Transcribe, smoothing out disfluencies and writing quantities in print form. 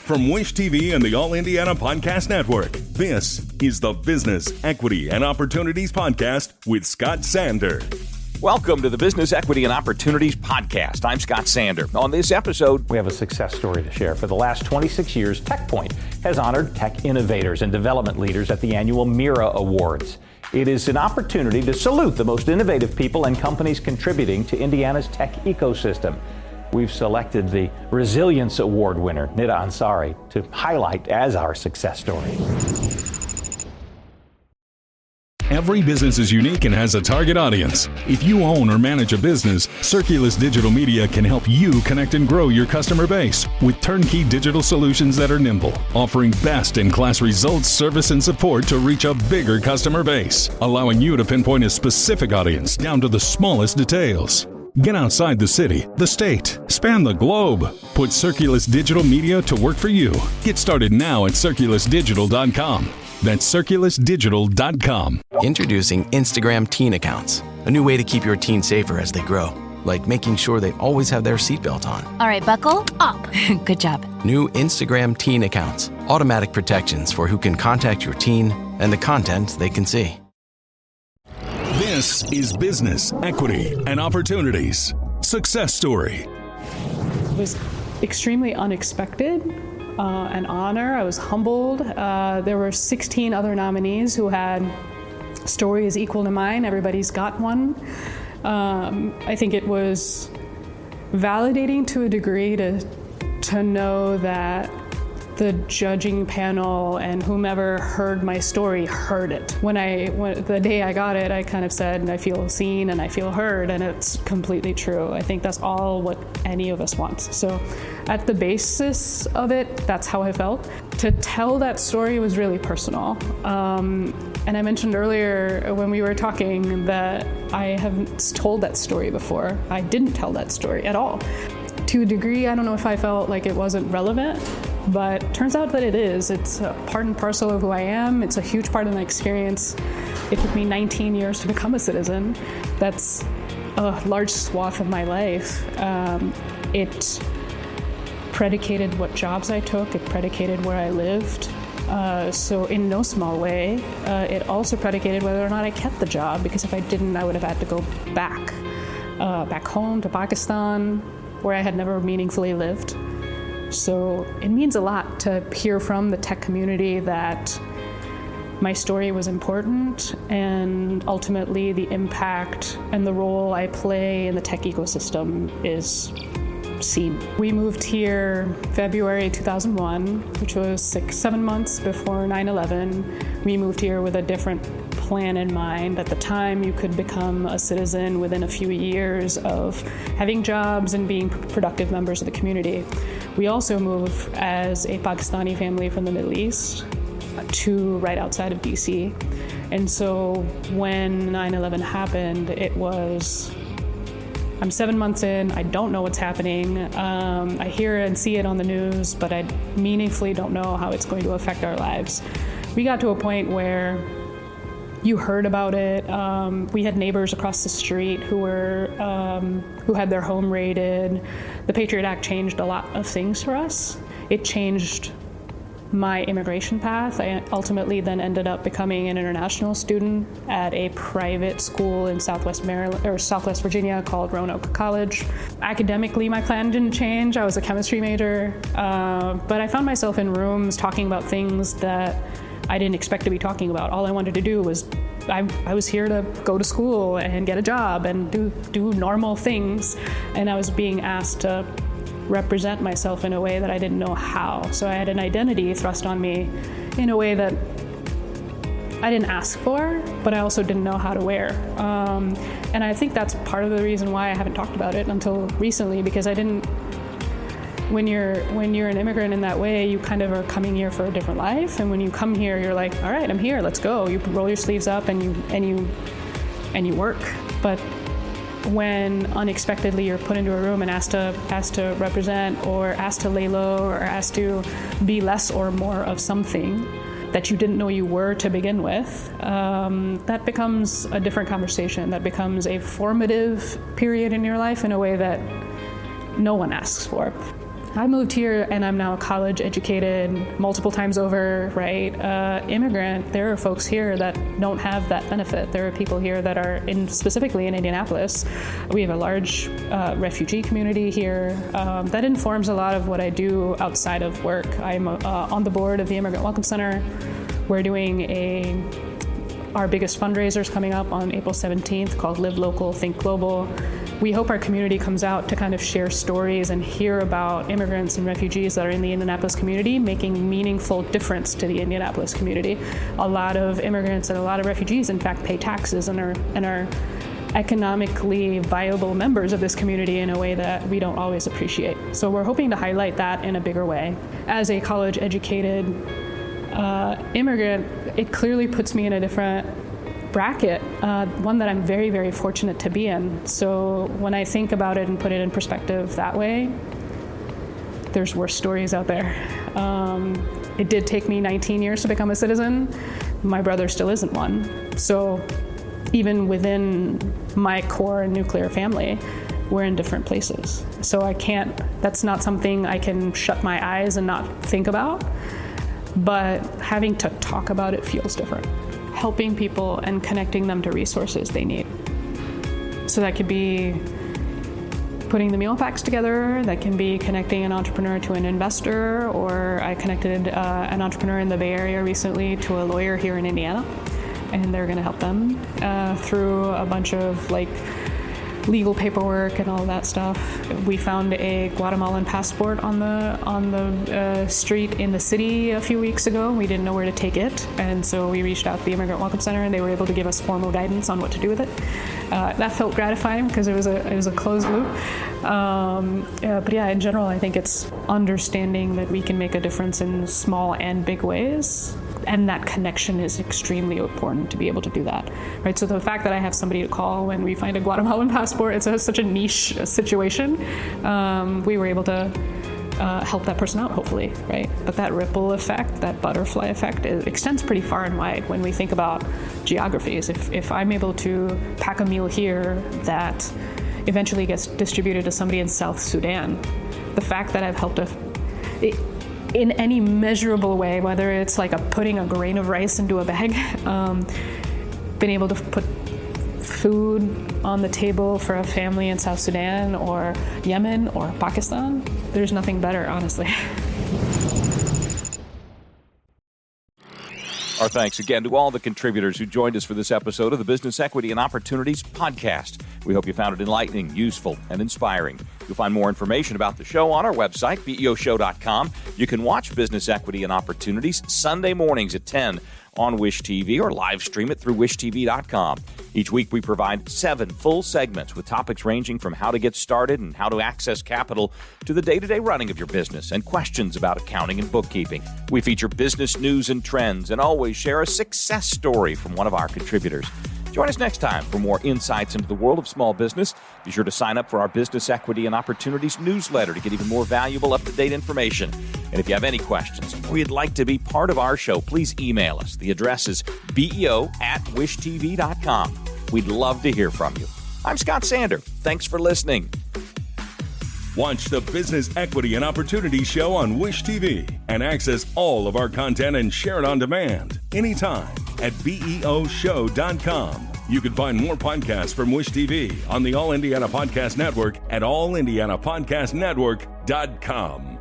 From Wish TV and the All Indiana Podcast Network, this is the Business, Equity, and Opportunities Podcast with Scott Sander. Welcome to the Business, Equity, and Opportunities Podcast. I'm Scott Sander. On this episode, we have a success story to share. For the last 26 years, TechPoint has honored tech innovators and development leaders at the annual Mira Awards. It is an opportunity to salute the most innovative people and companies contributing to Indiana's tech ecosystem. We've selected the Resilience Award winner, NIDA ANSARI, to highlight as our success story. Every business is unique and has a target audience. If you own or manage a business, Circulus Digital Media can help you connect and grow your customer base with turnkey digital solutions that are nimble, offering best-in-class results, service, and support to reach a bigger customer base, allowing you to pinpoint a specific audience down to the smallest details. Get outside the city, the state, span the globe. Put Circulus Digital Media to work for you. Get started now at circulusdigital.com. That's circulusdigital.com. Introducing Instagram teen accounts, a new way to keep your teen safer as they grow, like making sure they always have their seatbelt on. All right, buckle up. Good job. New Instagram teen accounts, automatic protections for who can contact your teen and the content they can see. This is Business, Equity, and Opportunities. Success Story. It was extremely unexpected, an honor. I was humbled. There were 16 other nominees who had stories equal to mine. Everybody's got one. I think it was validating to a degree to know that the judging panel and whomever heard my story heard it. When the day I got it, I kind of said, I feel seen and I feel heard, and it's completely true. I think that's all what any of us wants. So at the basis of it, that's how I felt. To tell that story was really personal. And I mentioned earlier when we were talking that I haven't told that story before. I didn't tell that story at all. To a degree, I don't know if I felt like it wasn't relevant, but it turns out that it is. It's a part and parcel of who I am. It's a huge part of my experience. It took me 19 years to become a citizen. That's a large swath of my life. It predicated what jobs I took. It predicated where I lived. So in no small way, it also predicated whether or not I kept the job, because if I didn't, I would have had to go back home to Pakistan, where I had never meaningfully lived. So it means a lot to hear from the tech community that my story was important, and ultimately the impact and the role I play in the tech ecosystem is seen. We moved here February 2001, which was 6-7 months before 9/11. We moved here with a different plan in mind. At the time, you could become a citizen within a few years of having jobs and being productive members of the community. We also moved as a Pakistani family from the Middle East to right outside of DC. And so when 9/11 happened, I'm 7 months in, I don't know what's happening. I hear and see it on the news, but I meaningfully don't know how it's going to affect our lives. We got to a point where you heard about it. We had neighbors across the street who had their home raided. The Patriot Act changed a lot of things for us. It changed my immigration path. I ultimately then ended up becoming an international student at a private school in Southwest Virginia called Roanoke College. Academically, my plan didn't change. I was a chemistry major, but I found myself in rooms talking about things that I didn't expect to be talking about. All I wanted to do was, I was here to go to school and get a job and do normal things, and I was being asked to represent myself in a way that I didn't know how. So I had an identity thrust on me in a way that I didn't ask for, but I also didn't know how to wear. And I think that's part of the reason why I haven't talked about it until recently, because when you're an immigrant in that way, you kind of are coming here for a different life. And when you come here, you're like, all right, I'm here, let's go. You roll your sleeves up and you work. But when unexpectedly you're put into a room and asked to represent, or asked to lay low, or asked to be less or more of something that you didn't know you were to begin with, that becomes a different conversation. That becomes a formative period in your life in a way that no one asks for. I moved here and I'm now college educated multiple times over, right? Immigrant, there are folks here that don't have that benefit. There are people here that are specifically in Indianapolis. We have a large refugee community here. That informs a lot of what I do outside of work. I'm on the board of the Immigrant Welcome Center. We're doing our biggest fundraiser is coming up on April 17th called Live Local, Think Global. We hope our community comes out to kind of share stories and hear about immigrants and refugees that are in the Indianapolis community making meaningful difference to the Indianapolis community. A lot of immigrants and a lot of refugees, in fact, pay taxes and are economically viable members of this community in a way that we don't always appreciate. So we're hoping to highlight that in a bigger way. As a college-educated immigrant, it clearly puts me in a different bracket, one that I'm very, very fortunate to be in. So when I think about it and put it in perspective that way, there's worse stories out there. It did take me 19 years to become a citizen. My brother still isn't one. So even within my core nuclear family, we're in different places. So that's not something I can shut my eyes and not think about. But having to talk about it feels different. Helping people and connecting them to resources they need. So that could be putting the meal packs together, that can be connecting an entrepreneur to an investor, or I connected an entrepreneur in the Bay Area recently to a lawyer here in Indiana, and they're gonna help them through a bunch of legal paperwork and all that stuff. We found a Guatemalan passport on the street in the city a few weeks ago. We didn't know where to take it, and so we reached out to the Immigrant Welcome Center, and they were able to give us formal guidance on what to do with it. That felt gratifying because it was a closed loop. But yeah, in general, I think it's understanding that we can make a difference in small and big ways. And that connection is extremely important to be able to do that, right? So the fact that I have somebody to call when we find a Guatemalan passport, it's such a niche situation. We were able to help that person out, hopefully, right? But that ripple effect, that butterfly effect, it extends pretty far and wide when we think about geographies. If I'm able to pack a meal here that eventually gets distributed to somebody in South Sudan, the fact that I've helped in any measurable way, whether it's putting a grain of rice into a bag, been able to put food on the table for a family in South Sudan or Yemen or Pakistan, there's nothing better, honestly. Our thanks again to all the contributors who joined us for this episode of the Business Equity and Opportunities podcast. We hope you found it enlightening, useful, and inspiring. You'll find more information about the show on our website, BEOshow.com. You can watch Business Equity and Opportunities Sunday mornings at 10 on Wish TV or live stream it through wishtv.com. Each week we provide 7 full segments with topics ranging from how to get started and how to access capital to the day-to-day running of your business and questions about accounting and bookkeeping. We feature business news and trends and always share a success story from one of our contributors. Join us next time for more insights into the world of small business. Be sure to sign up for our Business Equity and Opportunities newsletter to get even more valuable, up-to-date information. And if you have any questions or you'd like to be part of our show, please email us. The address is beo@wishtv.com. We'd love to hear from you. I'm Scott Sander. Thanks for listening. Watch the Business Equity and Opportunities show on Wish TV and access all of our content and share it on demand anytime at BEOshow.com. You can find more podcasts from Wish TV on the All Indiana Podcast Network at allindianapodcastnetwork.com.